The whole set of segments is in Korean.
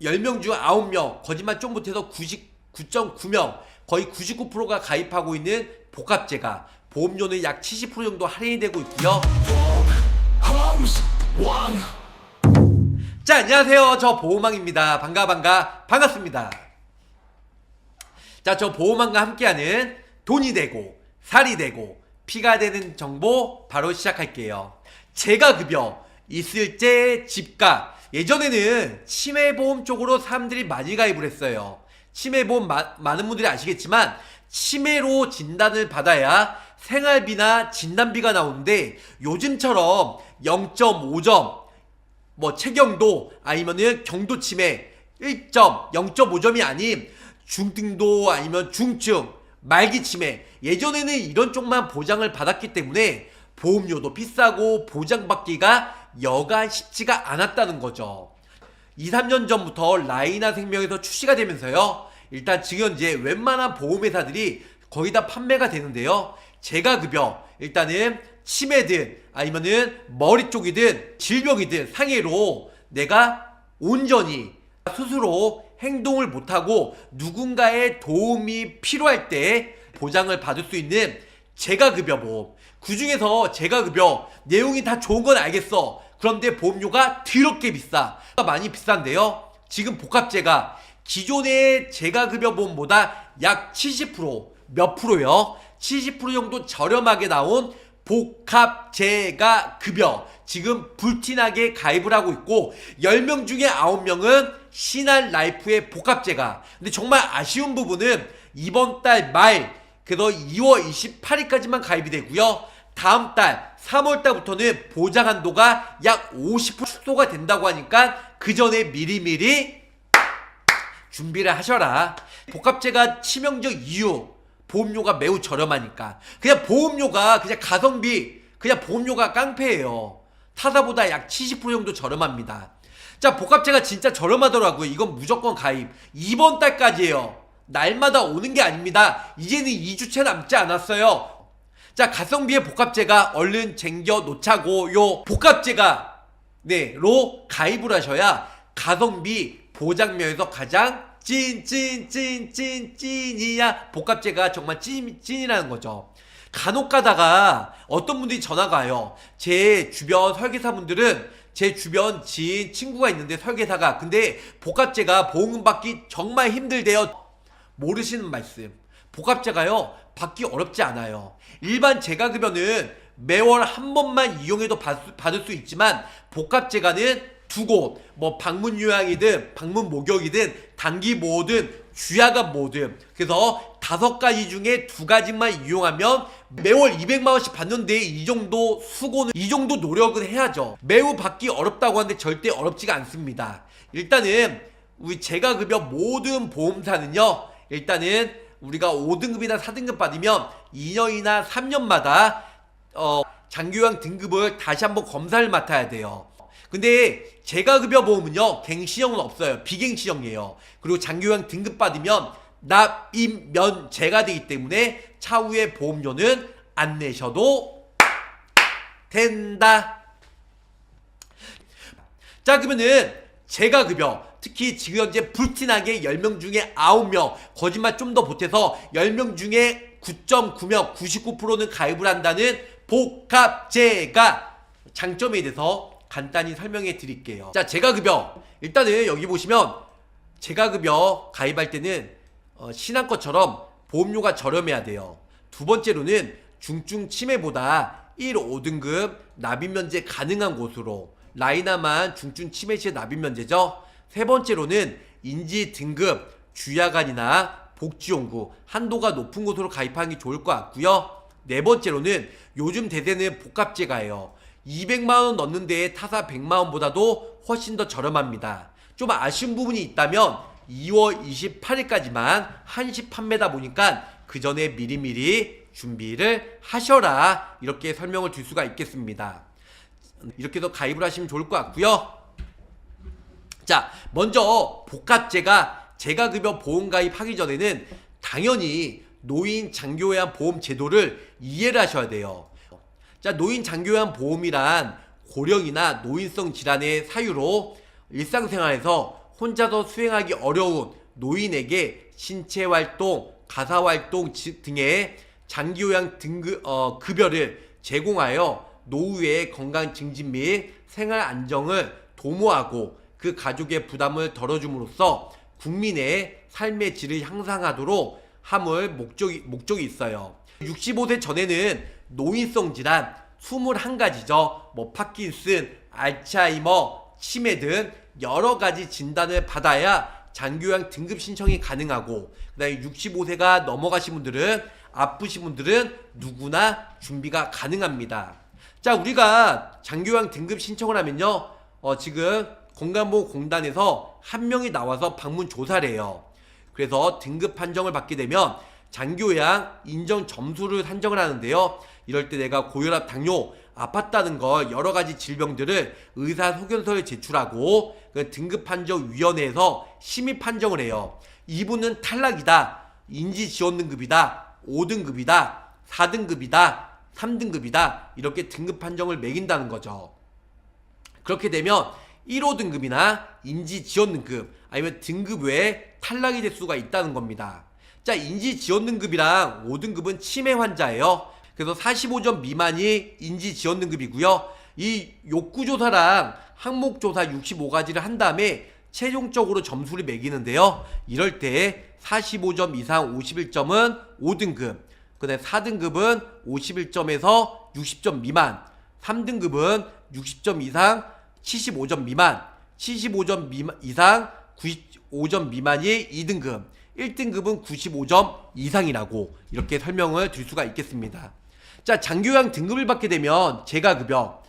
10명 중 9명, 거짓말 좀 못해서 99.9명, 거의 99%가 가입하고 있는 복합제가 보험료는 약 70% 정도 할인이 되고 있고요. 자, 안녕하세요. 저 보험왕입니다. 반갑습니다. 자, 저 보험왕과 함께하는 돈이 되고 살이 되고 피가 되는 정보 바로 시작할게요. 재가급여, 있을제, 집가. 예전에는 치매보험 쪽으로 사람들이 많이 가입을 했어요. 치매보험 많은 분들이 아시겠지만 치매로 진단을 받아야 생활비나 진단비가 나오는데 요즘처럼 0.5점 뭐 체경도 아니면은 경도치매 1점, 0.5점이 아닌 중등도 아니면 중증, 말기치매, 예전에는 이런 쪽만 보장을 받았기 때문에 보험료도 비싸고 보장받기가 여간 쉽지가 않았다는 거죠. 2, 3년 전부터 라이나 생명에서 출시가 되면서요, 일단 지금 현재 웬만한 보험회사들이 거의 다 판매가 되는데요, 재가급여, 일단은 치매든 아니면은 머리 쪽이든 질병이든 상해로 내가 온전히 스스로 행동을 못하고 누군가의 도움이 필요할 때 보장을 받을 수 있는 재가급여 보험. 그 중에서 재가급여 내용이 다 좋은 건 알겠어. 그런데 보험료가 더럽게 비싸. 많이 비싼데요, 지금 복합제가 기존의 재가급여 보험보다 약 70%, 몇 프로요? 70% 정도 저렴하게 나온 복합재가급여 지금 불티나게 가입을 하고 있고, 10명 중에 9명은 신한라이프의 복합재가. 근데 정말 아쉬운 부분은 이번 달 말, 그래서 2월 28일까지만 가입이 되고요, 다음 달 3월 달부터는 보장 한도가 약 50% 축소가 된다고 하니까 그 전에 미리미리 준비를 하셔라. 복합재가 치명적 이유, 보험료가 매우 저렴하니까. 그냥 보험료가 그냥 가성비, 그냥 보험료가 깡패예요. 타사보다 약 70% 정도 저렴합니다. 자, 복합제가 진짜 저렴하더라고요. 이건 무조건 가입. 이번 달까지예요. 날마다 오는 게 아닙니다. 이제는 2주째 남지 않았어요. 자, 가성비의 복합제가 얼른 쟁겨 놓자고, 요 복합제가 로 가입을 하셔야 가성비 보장면에서 가장 찐이야. 복합제가 정말 찐이라는 거죠. 간혹 가다가 어떤 분들이 전화가 와요. 제 주변 설계사분들은, 제 주변 지인 친구가 있는데 설계사가, 근데 복합제가 보험금 받기 정말 힘들대요. 모르시는 말씀, 복합제가요 받기 어렵지 않아요. 일반 재가급여는 매월 한 번만 이용해도 받을 수 있지만 복합제가는 두 곳, 뭐 방문 요양이든 방문 목욕이든 단기 보호든 주야간 보호든, 그래서 5가지 중에 2가지만 이용하면 매월 200만원씩 받는데, 이 정도 수고는, 이 정도 노력은 해야죠. 매우 받기 어렵다고 하는데 절대 어렵지가 않습니다. 일단은 우리 재가급여 모든 보험사는요, 일단은 우리가 5등급이나 4등급 받으면 2년이나 3년마다 장기요양 등급을 다시 한번 검사를 맡아야 돼요. 근데 재가급여 보험은요, 갱신형은 없어요. 비갱신형이에요. 그리고 장기요양 등급 받으면 납입면제가 되기 때문에 차후에 보험료는 안 내셔도 된다. 자, 그러면은 재가급여, 특히 지금 현재 불티나게 10명 중에 9명, 거짓말 좀 더 보태서 10명 중에 9.9명, 99%는 가입을 한다는 복합제가 장점에 대해서 간단히 설명해 드릴게요. 자, 재가급여, 일단은 여기 보시면 재가급여 가입할 때는 신한 것처럼 보험료가 저렴해야 돼요. 두 번째로는 중증 치매보다 1, 5등급 납입면제 가능한 곳으로, 라이나만 중증 치매 시에 납입면제죠. 세 번째로는 인지 등급, 주야간이나 복지용구 한도가 높은 곳으로 가입하는 게 좋을 것 같고요. 네 번째로는 요즘 대세는 복합제가예요. 200만원 넣는데 타사 100만원보다도 훨씬 더 저렴합니다. 좀 아쉬운 부분이 있다면 2월 28일까지만 한시 판매다 보니까 그 전에 미리미리 준비를 하셔라, 이렇게 설명을 드릴 수가 있겠습니다. 이렇게 해서 가입을 하시면 좋을 것 같고요. 자, 먼저 복합제가 재가급여 보험 가입하기 전에는 당연히 노인 장기요양 보험 제도를 이해를 하셔야 돼요. 자, 노인 장기요양 보험이란 고령이나 노인성 질환의 사유로 일상생활에서 혼자서 수행하기 어려운 노인에게 신체활동, 가사활동 등의 장기요양 급여를 제공하여 노후의 건강 증진 및 생활 안정을 도모하고 그 가족의 부담을 덜어줌으로써 국민의 삶의 질을 향상하도록 함을 목적이 있어요. 65세 전에는 노인성 질환 21가지죠. 파킨슨, 알츠하이머, 치매 등 여러 가지 진단을 받아야 장기요양 등급 신청이 가능하고, 그 다음에 65세가 넘어가신 분들은, 아프신 분들은 누구나 준비가 가능합니다. 자, 우리가 장기요양 등급 신청을 하면요, 지금 건강보험공단에서 한 명이 나와서 방문 조사를 해요. 그래서 등급 판정을 받게 되면 장기요양 인정 점수를 산정을 하는데요. 이럴 때 내가 고혈압, 당뇨, 아팠다는 걸 여러 가지 질병들을 의사소견서를 제출하고 그 등급판정위원회에서 심의 판정을 해요. 이분은 탈락이다, 인지지원등급이다, 5등급이다, 4등급이다, 3등급이다 이렇게 등급 판정을 매긴다는 거죠. 그렇게 되면 1호 등급이나 인지지원등급 아니면 등급 외에 탈락이 될 수가 있다는 겁니다. 자, 인지지원등급이랑 5등급은 치매 환자예요. 그래서 45점 미만이 인지지원등급이고요. 이 욕구조사랑 항목조사 65가지를 한 다음에 최종적으로 점수를 매기는데요. 이럴 때 45점 이상 51점은 5등급, 그 다음에 4등급은 51점에서 60점 미만, 3등급은 60점 이상 75점 미만, 75점 이상 95점 미만이 2등급, 1등급은 95점 이상이라고 이렇게 설명을 드릴 수가 있겠습니다. 자, 장기요양 등급을 받게 되면 재가급여,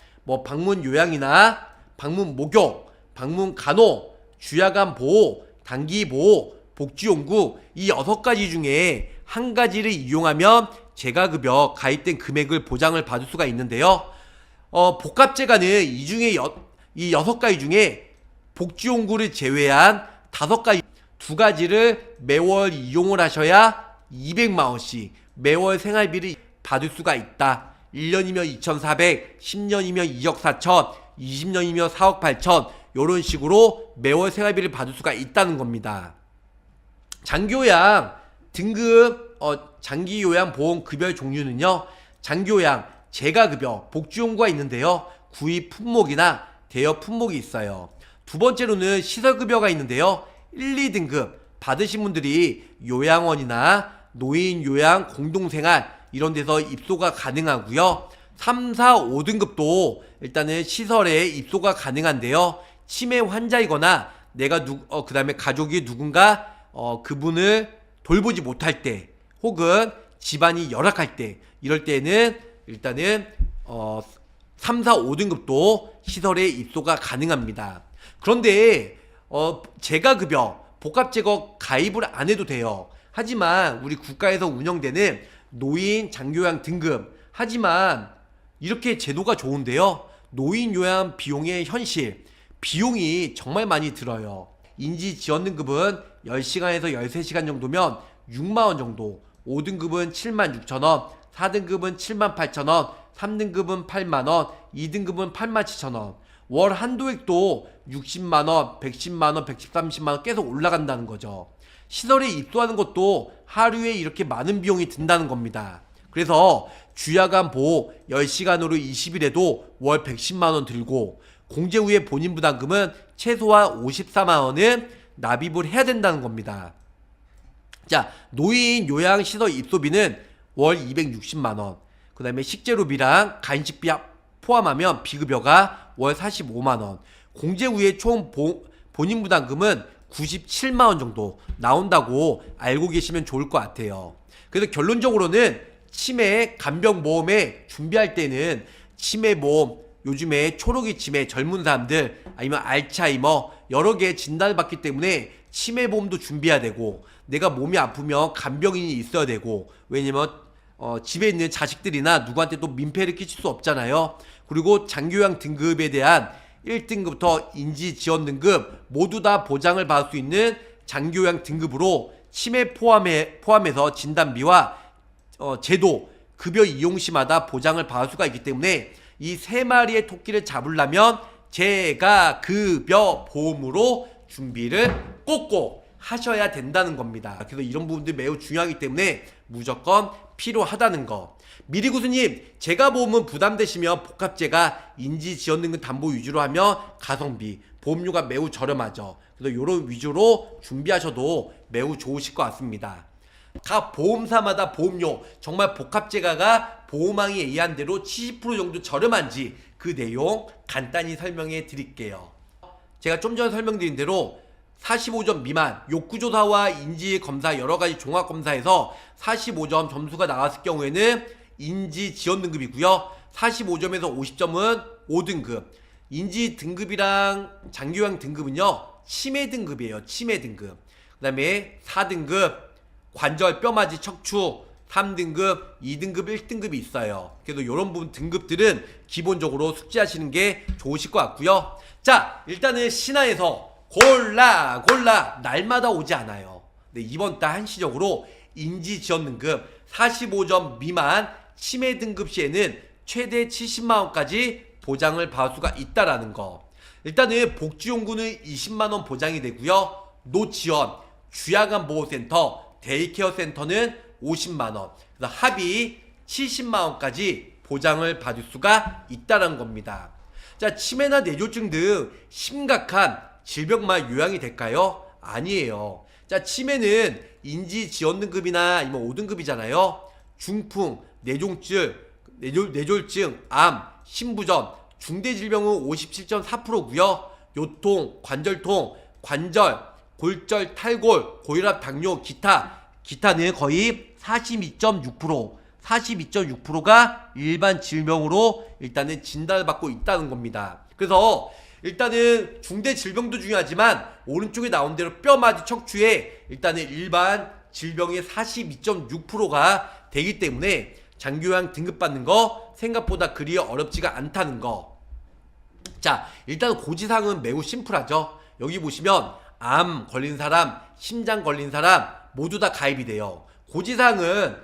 방문 요양이나 방문 목욕, 방문 간호, 주야간 보호, 단기 보호, 복지용구 이 6가지 중에 한 가지를 이용하면 재가급여 가입된 금액을 보장을 받을 수가 있는데요. 복합재가는 이 6가지 중에 복지용구를 제외한 5가지, 2가지를 매월 이용을 하셔야 200만원씩 매월 생활비를 받을 수가 있다. 1년이면 2,400, 10년이면 2억 4천, 20년이면 4억 8천 이런 식으로 매월 생활비를 받을 수가 있다는 겁니다. 장기요양 등급 장기요양 보험 급여 종류는요, 장기요양 재가급여 복지용구가 있는데요, 구입 품목이나 대여 품목이 있어요. 두 번째로는 시설급여가 있는데요, 1, 2등급 받으신 분들이 요양원이나 노인요양 공동생활 이런 데서 입소가 가능하고요. 3, 4, 5등급도 일단은 시설에 입소가 가능한데요. 치매 환자이거나 내가 그 다음에 가족이 누군가 그분을 돌보지 못할 때 혹은 집안이 열악할 때 이럴 때는 일단은 3, 4, 5등급도 시설에 입소가 가능합니다. 그런데 재가급여, 복합재가 가입을 안 해도 돼요. 하지만 우리 국가에서 운영되는 노인 장기요양 등급, 하지만 이렇게 제도가 좋은데요, 노인 요양 비용의 현실, 비용이 정말 많이 들어요. 인지지원등급은 10시간에서 13시간 정도면 6만원 정도, 5등급은 76,000원, 4등급은 78,000원, 3등급은 8만원, 2등급은 87,000원. 월 한도액도 60만원, 110만원, 130만원 계속 올라간다는 거죠. 시설에 입소하는 것도 하루에 이렇게 많은 비용이 든다는 겁니다. 그래서 주야간 보호 10시간으로 20일에도 월 110만원 들고, 공제 후에 본인 부담금은 최소한 54만원은 납입을 해야 된다는 겁니다. 자, 노인 요양시설 입소비는 월 260만원, 그 다음에 식재료비랑 간식비 포함하면 비급여가 월 45만원, 공제 후에 총 본인 부담금은 97만원 정도 나온다고 알고 계시면 좋을 것 같아요. 그래서 결론적으로는 치매 간병보험에 준비할 때는 치매보험, 요즘에 초록이 치매 젊은 사람들 아니면 알츠하이머 여러 개 진단을 받기 때문에 치매보험도 준비해야 되고, 내가 몸이 아프면 간병인이 있어야 되고, 왜냐면 집에 있는 자식들이나 누구한테 또 민폐를 끼칠 수 없잖아요. 그리고 장기요양 등급에 대한 1등급부터 인지지원 등급 모두 다 보장을 받을 수 있는 장기요양 등급으로 치매 포함해서 진단비와 제도, 급여 이용시마다 보장을 받을 수가 있기 때문에 이 3마리의 토끼를 잡으려면 재가급여 보험으로 준비를 꼭꼭 하셔야 된다는 겁니다. 그래서 이런 부분들이 매우 중요하기 때문에 무조건 필요하다는 거. 미리 구수님, 제가 보험은 부담되시면 복합제가 인지지원등급 담보 위주로 하면 가성비, 보험료가 매우 저렴하죠. 그래서 이런 위주로 준비하셔도 매우 좋으실 것 같습니다. 각 보험사마다 보험료, 정말 복합제가가 보험왕이 예의한 대로 70% 정도 저렴한지 그 내용 간단히 설명해 드릴게요. 제가 좀 전에 설명드린 대로 45점 미만 욕구조사와 인지검사 여러가지 종합검사에서 45점 점수가 나왔을 경우에는 인지지원등급이고요. 45점에서 50점은 5등급. 인지등급이랑 장기요양 등급은요, 치매등급이에요. 치매등급. 그 다음에 4등급 관절 뼈마지 척추, 3등급, 2등급, 1등급이 있어요. 그래서 이런 부분 등급들은 기본적으로 숙지하시는 게 좋으실 것 같고요. 자, 일단은 신화에서 골라 날마다 오지 않아요. 네, 이번 달 한시적으로 인지지원등급 45점 미만 치매 등급 시에는 최대 70만원까지 보장을 받을 수가 있다라는 거. 일단은 복지용구는 20만원 보장이 되고요. 노지원, 주야간보호센터, 데이케어 센터는 50만원, 그래서 합의 70만원까지 보장을 받을 수가 있다는 겁니다. 자, 치매나 뇌졸중 등 심각한 질병만 요양이 될까요? 아니에요. 자, 치매는 인지지원등급이나 아니면 5등급이잖아요. 중풍, 뇌졸중, 암, 신부전, 중대질병은 57.4%고요. 요통, 관절통, 관절, 골절, 탈골, 고혈압, 당뇨, 기타는 거의 42.6%가 일반 질병으로 일단은 진단을 받고 있다는 겁니다. 그래서 일단은 중대 질병도 중요하지만 오른쪽에 나온 대로 뼈마디 척추에 일단은 일반 질병의 42.6%가 되기 때문에 장기요양 등급받는 거 생각보다 그리 어렵지가 않다는 거. 자, 일단 고지사항은 매우 심플하죠. 여기 보시면 암 걸린 사람, 심장 걸린 사람 모두 다 가입이 돼요. 고지사항은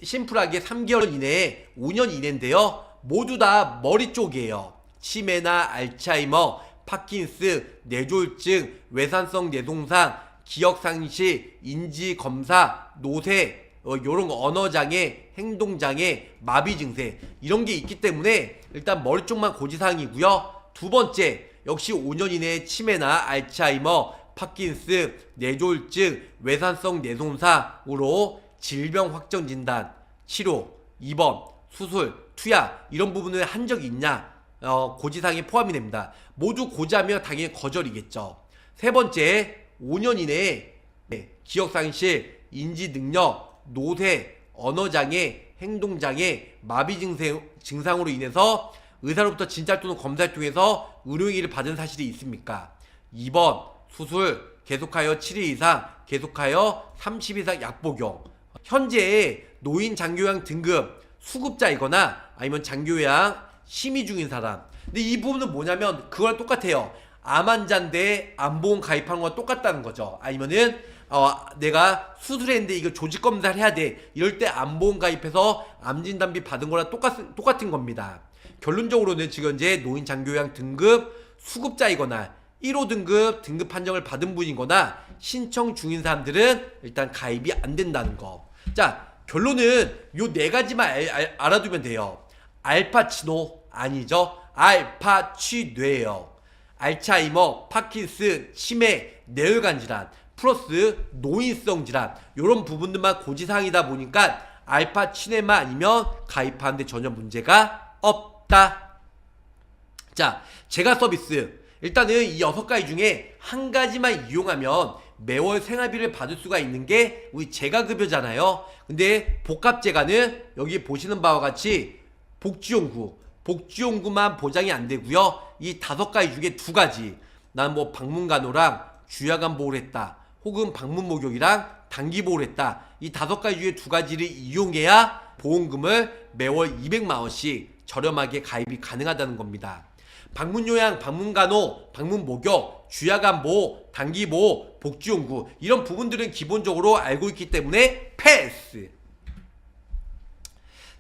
심플하게 3개월 이내에 5년 이내인데요. 모두 다 머리 쪽이에요. 치매나 알츠하이머, 파킨스, 뇌졸중, 외산성 뇌손상, 기억상실, 인지검사, 노쇠, 요런 언어장애, 행동장애, 마비증세 이런 게 있기 때문에 일단 머리 쪽만 고지사항이고요. 두 번째, 역시 5년 이내에 치매나 알츠하이머, 파킨스, 뇌졸중, 외산성 뇌손상으로 질병 확정 진단, 치료, 입원, 수술, 투약 이런 부분을 한 적이 있냐? 고지사항에 포함이 됩니다. 모두 고지하면 당연히 거절이겠죠. 세 번째, 5년 이내에 기억상실, 인지능력, 노쇠, 언어장애, 행동장애, 증상으로 인해서 의사로부터 진찰 또는 검사를 통해서 의료행위를 받은 사실이 있습니까? 2번, 수술, 계속하여 7일 이상, 계속하여 30일 이상 약복용. 현재 노인 장기요양 등급 수급자이거나 아니면 장기요양 심의 중인 사람. 근데 이 부분은 뭐냐면 그거랑 똑같아요. 암 환자인데 암보험 가입하는 거랑 똑같다는 거죠. 아니면은 내가 수술했는데 이거 조직 검사를 해야 돼. 이럴 때 암보험 가입해서 암진단비 받은 거랑 똑같은 겁니다. 결론적으로는 지금 현재 노인 장기요양 등급 수급자이거나 1호 등급 판정을 받은 분이거나 신청 중인 사람들은 일단 가입이 안 된다는 거. 자, 결론은 요 네 가지만 알아두면 돼요. 알파치노 아니죠. 알파취뇌예요. 알츠하이머, 파킨스, 치매, 뇌혈관 질환 플러스 노인성 질환 요런 부분들만 고지사항이다 보니까 알파취뇌만 아니면 가입하는데 전혀 문제가 없다. 자, 제가 서비스 일단은 이 6가지 중에 한 가지만 이용하면 매월 생활비를 받을 수가 있는 게 우리 재가급여잖아요. 근데 복합재가는 여기 보시는 바와 같이 복지용구만 보장이 안 되고요. 이 5가지 중에 2가지 난 뭐 방문간호랑 주야간 보호를 했다 혹은 방문 목욕이랑 단기 보호를 했다 이 5가지 중에 2가지를 이용해야 보험금을 매월 200만원씩 저렴하게 가입이 가능하다는 겁니다. 방문요양, 방문간호, 방문목욕, 주야간보호, 단기보호, 복지용구 이런 부분들은 기본적으로 알고 있기 때문에 패스.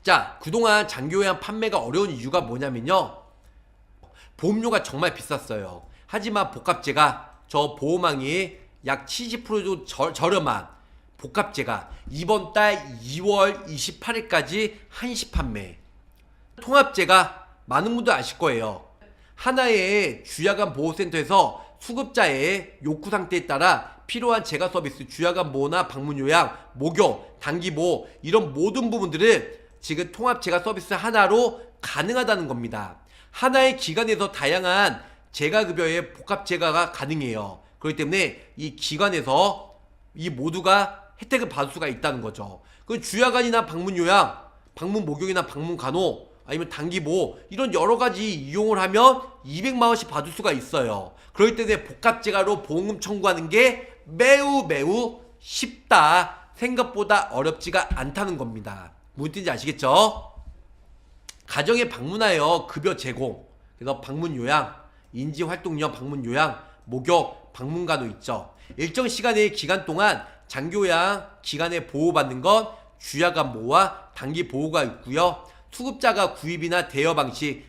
자, 그동안 장기요양 판매가 어려운 이유가 뭐냐면요, 보험료가 정말 비쌌어요. 하지만 복합제가 저 보호망이 약 70% 정도 저렴한 복합제가 이번 달 2월 28일까지 한시 판매. 통합제가 많은 분들 아실 거예요. 하나의 주야간 보호센터에서 수급자의 요구 상태에 따라 필요한 제가 서비스, 주야간 보호나 방문 요양, 목욕, 단기 보호 이런 모든 부분들을 지금 통합 제가 서비스 하나로 가능하다는 겁니다. 하나의 기관에서 다양한 재가급여의 복합 재가가 가능해요. 그렇기 때문에 이 기관에서 이 모두가 혜택을 받을 수가 있다는 거죠. 그 주야간이나 방문 요양, 방문 목욕이나 방문 간호 아니면 단기 보호 이런 여러 가지 이용을 하면 200만 원씩 받을 수가 있어요. 그렇기 때문에 복합 재가로 보험금 청구하는 게 매우 쉽다. 생각보다 어렵지가 않다는 겁니다. 무슨 뜻인지 아시겠죠? 가정에 방문하여 급여 제공, 그래서 방문 요양, 인지 활동령 방문 요양, 목욕, 방문 간호 있죠. 일정 시간의 기간 동안 장교양 기간에 보호받는 건 주야간 보호와 단기 보호가 있고요. 수급자가 구입이나 대여 방식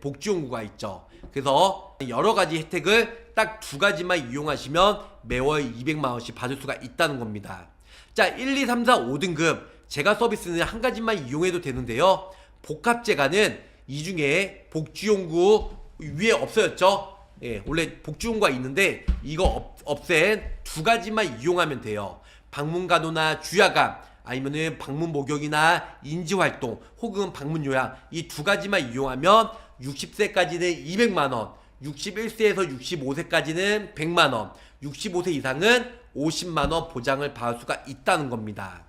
복지용구가 있죠. 그래서 여러 가지 혜택을 딱 두 가지만 이용하시면 매월 200만 원씩 받을 수가 있다는 겁니다. 자, 1, 2, 3, 4, 5등급 제가 서비스는 한 가지만 이용해도 되는데요. 복합제가는 이 중에 복지용구 위에 없어졌죠. 예, 원래 복지용구가 있는데 이거 없앤 두 가지만 이용하면 돼요. 방문 간호나 주야간 아니면은 방문 목욕이나 인지활동 혹은 방문 요양 이 두 가지만 이용하면 60세까지는 200만원, 61세에서 65세까지는 100만원, 65세 이상은 50만원 보장을 받을 수가 있다는 겁니다.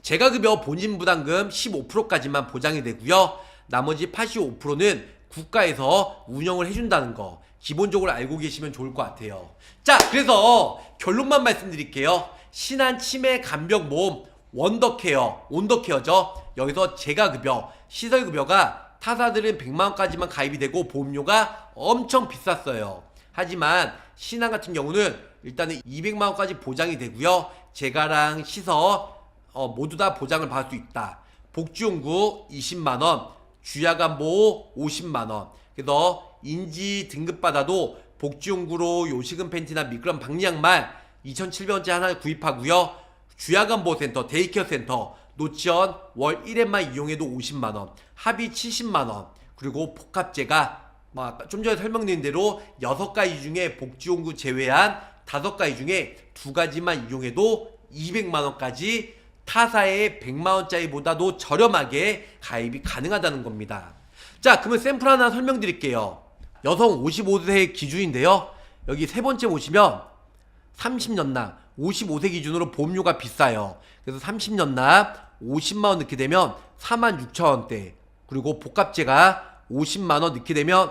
재가급여 본인 부담금 15%까지만 보장이 되고요. 나머지 85%는 국가에서 운영을 해준다는 거 기본적으로 알고 계시면 좋을 것 같아요. 자, 그래서 결론만 말씀드릴게요. 신한 치매 간병보험 원더케어, 온더케어죠. 여기서 재가급여, 시설급여가 타사들은 100만원까지만 가입이 되고 보험료가 엄청 비쌌어요. 하지만 신한 같은 경우는 일단은 200만원까지 보장이 되고요. 재가랑 시설 모두 다 보장을 받을 수 있다. 복지용구 20만원, 주야간 보호 50만원. 그래서 인지 등급받아도 복지용구로 요식은 팬티나 미끄럼 방리양말 2,700원짜리 하나 구입하고요. 주야간 보호센터, 데이케어 센터, 노치원 월 1회만 이용해도 50만원, 합의 70만원, 그리고 복합제가 좀 전에 설명드린 대로 6가지 중에 복지용구 제외한 5가지 중에 2가지만 이용해도 200만원까지 타사의 100만원짜리보다도 저렴하게 가입이 가능하다는 겁니다. 자, 그러면 샘플 하나 설명드릴게요. 여성 55세 기준인데요. 여기 세 번째 보시면 30년 납 55세 기준으로 보험료가 비싸요. 그래서 30년 납 50만원 넣게 되면 46,000원대, 그리고 복합제가 50만원 넣게 되면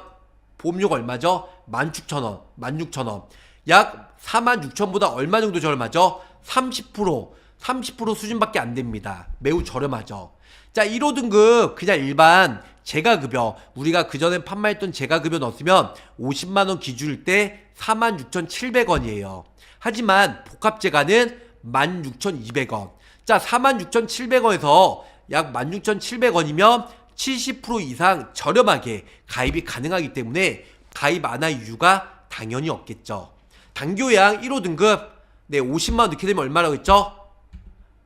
보험료가 얼마죠? 16,000원, 16,000원. 약 46,000원보다 얼마 정도 저렴하죠? 30% 수준밖에 안 됩니다. 매우 저렴하죠. 자, 1호 등급 그냥 일반 재가급여, 우리가 그전에 판매했던 재가급여 넣었으면 50만원 기준일 때 46,700원이에요. 하지만 복합재가는 16,200원. 자, 46,700원에서 약 16,700원이면 70% 이상 저렴하게 가입이 가능하기 때문에 가입 안 할 이유가 당연히 없겠죠. 단교양 1호 등급 50만원 넣게 되면 얼마라고 했죠?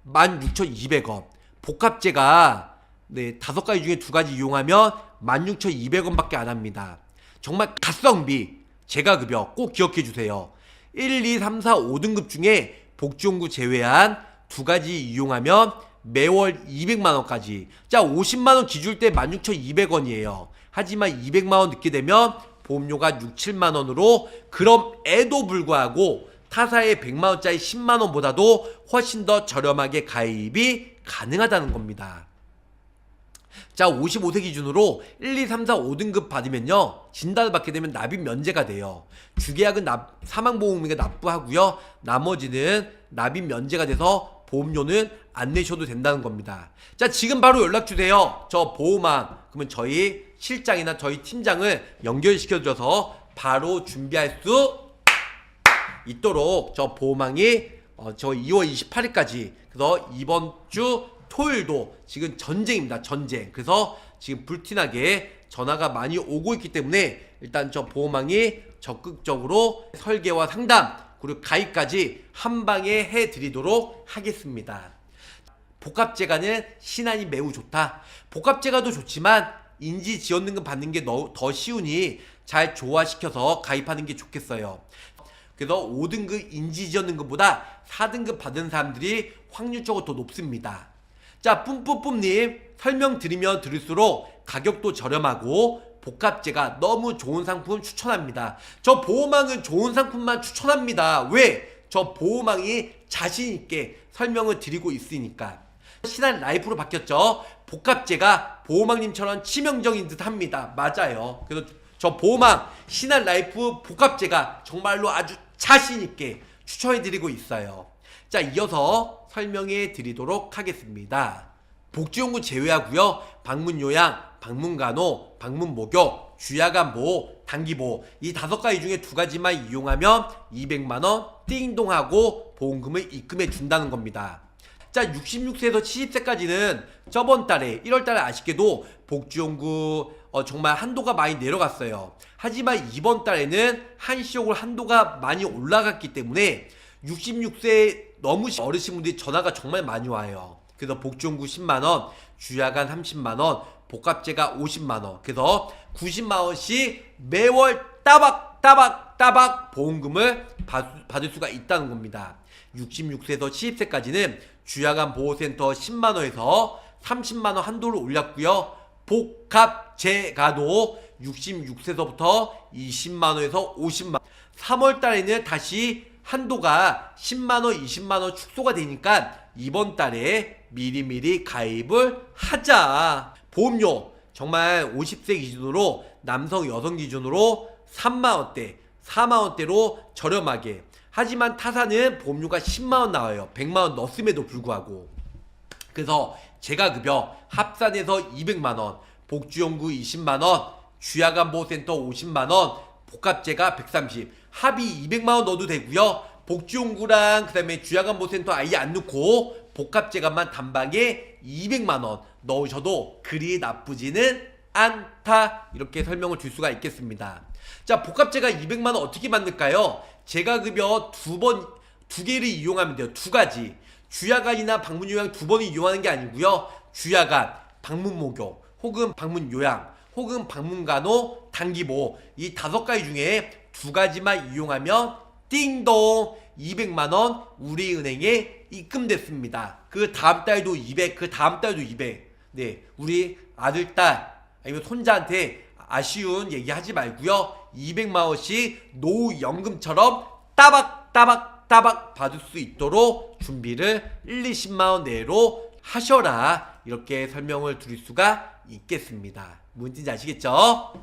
16,200원. 복합제가 5가지 중에 2가지 이용하면 16,200원 밖에 안 합니다. 정말 가성비 재가급여 꼭 기억해 주세요. 1, 2, 3, 4, 5등급 중에 복지용구 제외한 2가지 이용하면 매월 200만원까지. 자, 50만원 기줄 때 16,200원이에요. 하지만 200만원 넣게 되면 보험료가 6, 7만원으로 그럼에도 불구하고 타사의 100만원짜리 10만원보다도 훨씬 더 저렴하게 가입이 가능하다는 겁니다. 자, 55세 기준으로 1, 2, 3, 4, 5등급 받으면요, 진단을 받게 되면 납입 면제가 돼요. 주계약은 사망보험금을 납부하고요, 나머지는 납입 면제가 돼서 보험료는 안 내셔도 된다는 겁니다. 자, 지금 바로 연락주세요. 저 보호망, 그러면 저희 실장이나 저희 팀장을 연결시켜줘서 바로 준비할 수 있도록 저 보호망이 저 2월 28일까지, 그래서 이번 주 토요일도 지금 전쟁입니다. 전쟁. 그래서 지금 불티나게 전화가 많이 오고 있기 때문에 일단 저 보호망이 적극적으로 설계와 상담 그리고 가입까지 한 방에 해드리도록 하겠습니다. 복합재가는 신안이 매우 좋다. 복합재가도 좋지만 인지지원등급 받는 게 더 쉬우니 잘 조화시켜서 가입하는 게 좋겠어요. 그래서 5등급 인지지원등급보다 4등급 받은 사람들이 확률적으로 더 높습니다. 자, 뿜뿜뿜님 설명드리면 들을수록 가격도 저렴하고 복합재가 너무 좋은 상품 추천합니다. 저 보호망은 좋은 상품만 추천합니다. 왜? 저 보호망이 자신있게 설명을 드리고 있으니까. 신한 라이프로 바뀌었죠. 복합재가 보호망님처럼 치명적인 듯 합니다. 맞아요. 그래서 저 보호망 신한 라이프 복합재가 정말로 아주 자신있게 추천해드리고 있어요. 자, 이어서 설명해 드리도록 하겠습니다. 복지용구 제외하고요. 방문요양, 방문간호, 방문목욕, 주야간보호, 단기보호 이 5가지 중에 2가지만 이용하면 200만원 띵동하고 보험금을 입금해 준다는 겁니다. 자, 66세에서 70세까지는 저번 달에 1월 달에 아쉽게도 복지용구 정말 한도가 많이 내려갔어요. 하지만 이번 달에는 한시용구 한도가 많이 올라갔기 때문에 66세 너무 어르신분들이 전화가 정말 많이 와요. 그래서 복지용구 10만원, 주야간 30만원, 복합재가 50만원, 그래서 90만원씩 매월 따박 보험금을 받을 수가 있다는 겁니다. 66세에서 70세까지는 주야간 보호센터 10만원에서 30만원 한도를 올렸고요. 복합재가도 66세서부터 20만원에서 50만원 3월달에는 다시 한도가 10만원, 20만원 축소가 되니까 이번 달에 미리미리 가입을 하자. 보험료 정말 50세 기준으로 남성, 여성 기준으로 3만원대, 4만원대로 저렴하게. 하지만 타사는 보험료가 10만원 나와요. 100만원 넣었음에도 불구하고. 그래서 재가급여 합산해서 200만원, 복지용구 20만원, 주야간보호센터 50만원, 복합재가 130, 합의 200만원 넣어도 되고요. 복지용구랑 그 다음에 주야간보호센터 아예 안 넣고 복합재가만 단방에 200만원 넣으셔도 그리 나쁘지는 않다. 이렇게 설명을 줄 수가 있겠습니다. 자, 복합재가 200만원 어떻게 만들까요? 재가급여 두 개를 이용하면 돼요. 2가지. 주야간이나 방문요양 2번을 이용하는 게 아니고요. 주야간, 방문목욕, 혹은 방문요양, 혹은 방문간호, 단기보호 이 5가지 중에 2가지만 이용하면 띵동 200만원 우리은행에 입금됐습니다. 그 다음 달도 200, 그 다음 달도 200. 네, 우리 아들, 딸 아니면 손자한테 아쉬운 얘기 하지 말고요. 200만원씩 노후연금처럼 따박 받을 수 있도록 준비를 20만원 내로 하셔라. 이렇게 설명을 드릴 수가 있겠습니다. 뭔지 아시겠죠?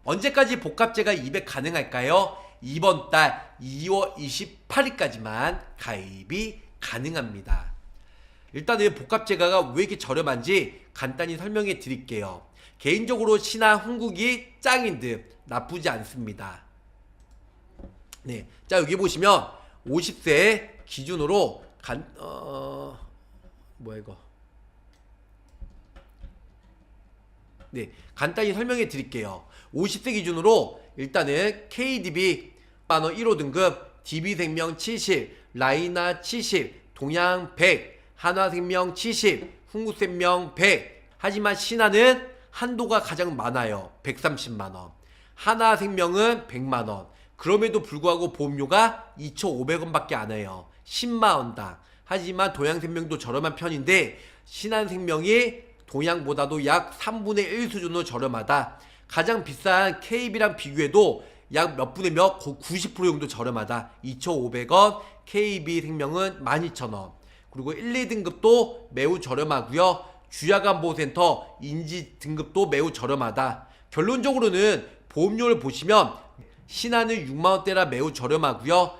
언제까지 복합재가 200 가능할까요? 이번 달 2월 28일까지만 가입이 가능합니다. 일단은 복합재가가 왜 이렇게 저렴한지 간단히 설명해 드릴게요. 개인적으로 신한 흥국이 짱인 듯 나쁘지 않습니다. 네, 자 여기 보시면 50세 기준으로 뭐야 이거? 네, 간단히 설명해 드릴게요. 50세 기준으로 일단은 KDB 만원 1호 등급, DB생명 70, 라이나 70, 동양 100, 한화생명 70, 흥국생명 100. 하지만 신한은 한도가 가장 많아요. 130만원. 하나생명은 100만원. 그럼에도 불구하고 보험료가 2,500원밖에 안 해요. 10만원당. 하지만 동양생명도 저렴한 편인데 신한생명이 동양보다도 약 3분의 1 수준으로 저렴하다. 가장 비싼 KB랑 비교해도 약 몇 분의 몇 90% 정도 저렴하다. 2,500원, KB생명은 12,000원. 그리고 1, 2등급도 매우 저렴하고요. 주야간보호센터 인지 등급도 매우 저렴하다. 결론적으로는 보험료를 보시면 신한은 6만원대라 매우 저렴하고요.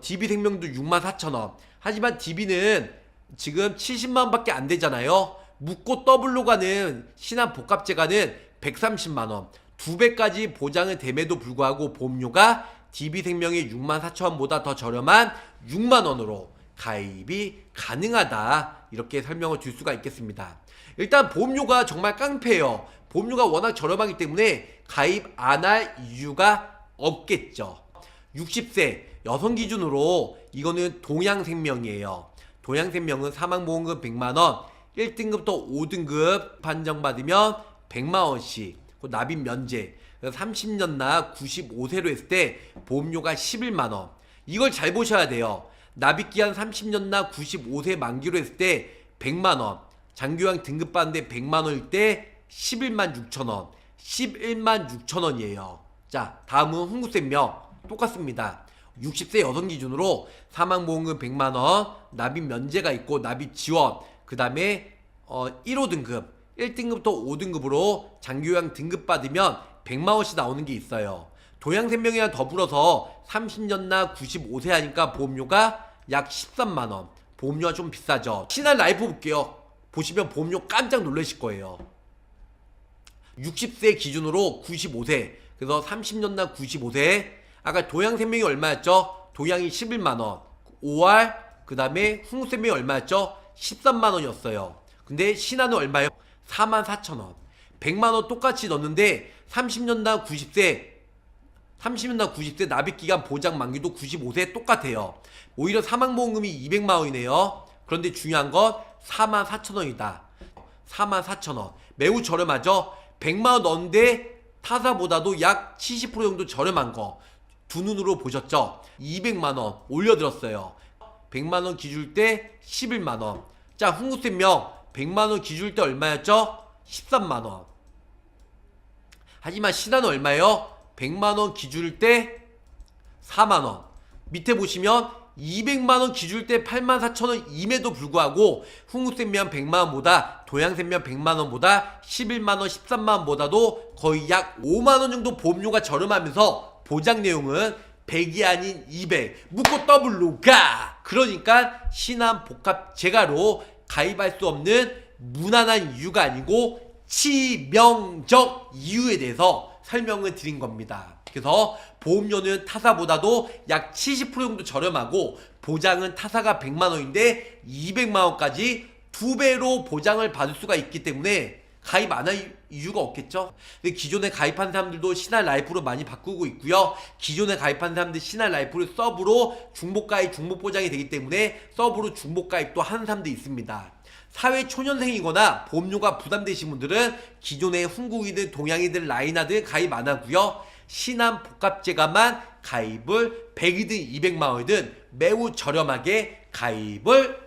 DB생명도 64,000원. 하지만 DB는 지금 70만원밖에 안 되잖아요. 묻고 더블로 가는 신한 복합재가는 130만원. 2배까지 보장은 됨에도 불구하고 보험료가 DB생명의 64,000원보다 더 저렴한 6만원으로 가입이 가능하다. 이렇게 설명을 줄 수가 있겠습니다. 일단 보험료가 정말 깡패예요. 보험료가 워낙 저렴하기 때문에 가입 안 할 이유가 없겠죠. 60세 여성 기준으로 이거는 동양생명이에요. 동양생명은 사망보험금 100만원, 1등급부터 5등급 판정받으면 100만원씩 납입 면제, 30년 나 95세로 했을 때 보험료가 11만원. 이걸 잘 보셔야 돼요. 납입기한 30년 나 95세 만기로 했을 때 100만원, 장기요양 등급 받는데 100만원일 때 11만 6천원, 11만 6천원이에요. 자, 다음은 흥국생명 똑같습니다. 60세 여성 기준으로 사망보험금 100만원, 납입 면제가 있고 납입 지원, 그 다음에 1호 등급, 1등급부터 5등급으로 장기요양 등급 받으면 100만원씩 나오는 게 있어요. 동양생명이랑 더불어서 30년 나 95세 하니까 보험료가 약 13만원. 보험료가 좀 비싸죠. 신한라이프 볼게요. 보시면 보험료 깜짝 놀라실 거예요. 60세 기준으로 95세, 그래서 30년 나 95세. 아까 동양생명이 얼마였죠? 동양이 11만원, 5월, 그 다음에 흥국생명이 얼마였죠? 13만원이었어요. 근데 신한은 얼마요? 44,000원. 100만원 똑같이 넣는데 30년 나 90세, 30년 나 90세 납입기간 보장 만기도 95세 똑같아요. 오히려 사망보험금이 200만원이네요. 그런데 중요한 건 44,000원이다. 44,000원. 매우 저렴하죠? 100만원 넣었는데 타사보다도 약 70% 정도 저렴한 거 두 눈으로 보셨죠? 200만원 올려들었어요. 100만원 기줄 때 11만원. 자, 흥국생명 100만원 기줄 때 얼마였죠? 13만원. 하지만 신한은 얼마예요? 100만원 기줄 때 4만원. 밑에 보시면 200만원 기줄 때 84,000원 임에도 불구하고 흥국생명 100만원보다 동양생명 100만원보다 11만원 13만원보다도 거의 약 5만원 정도 보험료가 저렴하면서 보장 내용은 100이 아닌 200 묶고 더블로 가. 그러니까 신한복합재가로 가입할 수 없는 무난한 이유가 아니고 치명적 이유에 대해서 설명을 드린 겁니다. 그래서 보험료는 타사보다도 약 70% 정도 저렴하고 보장은 타사가 100만원인데 200만원까지 2배로 보장을 받을 수가 있기 때문에 가입 안 할 이유가 없겠죠. 근데 기존에 가입한 사람들도 신한라이프로 많이 바꾸고 있고요. 기존에 가입한 사람들 신한라이프를 서브로 중복가입 중복보장이 되기 때문에 서브로 중복가입도 하는 사람도 있습니다. 사회초년생이거나 보험료가 부담되신 분들은 기존의 흥국이든 동양이든 라이나든 가입 안 하고요. 신한복합재가만 가입을 100이든 200만원이든 매우 저렴하게 가입을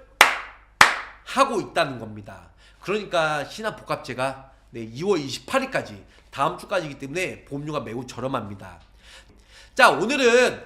하고 있다는 겁니다. 그러니까 신한복합재가 2월 28일까지 다음 주까지이기 때문에 보험료가 매우 저렴합니다. 자, 오늘은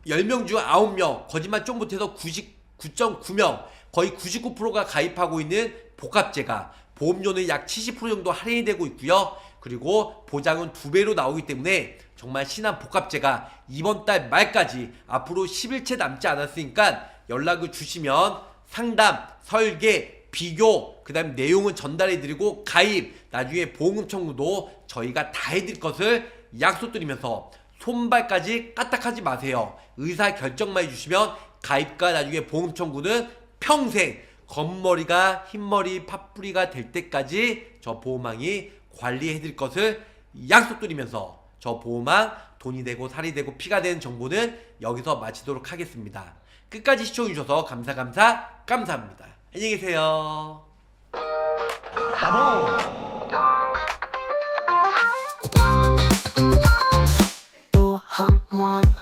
10명 중 9명, 거짓말 좀 못해서 99.9명, 거의 99%가 가입하고 있는 복합재가 보험료는 약 70% 정도 할인이 되고 있고요. 그리고 보장은 2배로 나오기 때문에 정말 신한복합재가 이번 달 말까지 앞으로 10일째 남지 않았으니까 연락을 주시면 상담, 설계, 비교, 그 다음 내용은 전달해드리고 가입, 나중에 보험금 청구도 저희가 다 해드릴 것을 약속드리면서 손발까지 까딱하지 마세요. 의사 결정만 해주시면 가입과 나중에 보험금 청구는 평생 겉머리가 흰머리 팥뿌리가 될 때까지 저 보험왕이 관리해드릴 것을 약속드리면서 저 보험왕 돈이 되고 살이 되고 피가 되는 정보는 여기서 마치도록 하겠습니다. 끝까지 시청해주셔서 감사합니다. 안녕히 계세요. 또 한 번